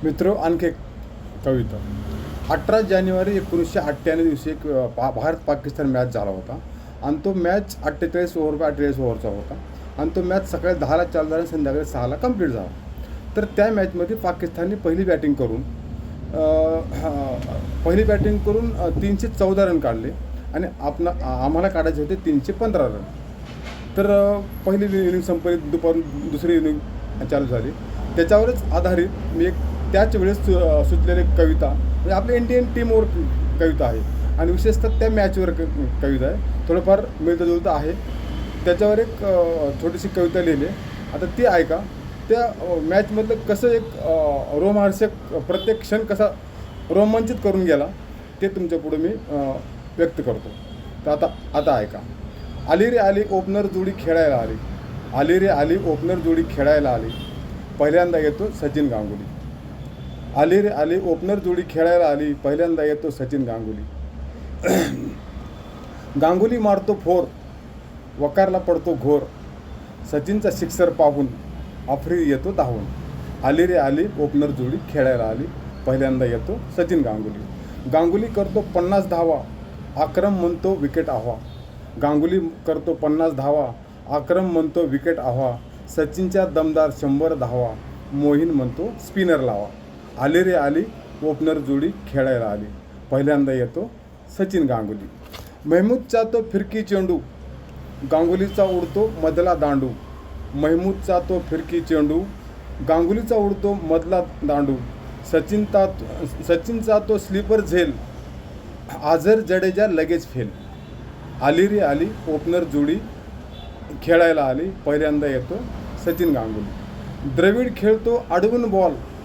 मित्र आणखी एक कविता. 18 जानेवारी 1998 दिवशी एक भारत पाकिस्तान मॅच झाला होता आणि तो मॅच 48 ओव्हर बाय 48 ओव्हरचा होता आणि तो मॅच सकाळी 10ला चालू झाला आणि संध्याकाळी 6ला कंप्लीट झाला. तर त्या मॅचमध्ये पाकिस्तानने पहिली बॅटिंग करून 314 रन काढले आणि आम्हाला काढायचे होते 315 रन. तर पहिली इनिंग संपली, दुपारून दुसरी इनिंग चालू झाली. त्याच्यावरच आधारित मी एक त्याच वेळेस सुचलेली कविता, म्हणजे आपल्या इंडियन टीमवर कविता आहे आणि विशेषतः त्या मॅचवर कविता आहे. थोडंफार मिळतं आहे. त्याच्यावर एक छोटीशी कविता लिहिली. आता ती ऐका. त्या मॅचमधलं कसं एक रोमहर्षक प्रत्येक क्षण कसा रोमांचित करून गेला ते तुमच्या पुढे मी व्यक्त करतो. तर आता ऐका. आली रे आली ओपनर जोडी खेळायला आली. आली रे आली ओपनर जोडी खेळायला आली. पहिल्यांदा येतो सचिन गांगुली. आली रे आली ओपनर जोडी खेळायला आली. पहिल्यांदा येतो सचिन गांगुली. गांगुली मारतो फोर, वकारला पडतो घोर. सचिनचा सिक्सर पाहून आफ्रिदी येतो धावून. आली रे आली ओपनर जोडी खेळायला आली. पहिल्यांदा येतो सचिन गांगुली. गांगुली करतो 50 धावा, आक्रम म्हणतो विकेट आव्हा. गांगुली करतो 50 धावा, आक्रम म्हणतो विकेट आव्हा. सचिनच्या दमदार 100 धावा, मोहीन म्हणतो स्पिनर लावा. आली रे आली ओपनर जोडी खेळायला आली. पहिल्यांदा येतो सचिन गांगुली. महमूदचा तो फिरकी चेंडू, गांगुलीचा उडतो मधला दांडू. महमूदचा तो फिरकी चेंडू, गांगुलीचा उडतो मधला दांडू. सचिनचा तो स्लीपर झेल, आझर जडेजा लगेच फेल. आली रे आली ओपनर जोडी खेळायला आली. पहिल्यांदा येतो सचिन गांगुली. द्रविड खेळतो अडवून बॉल,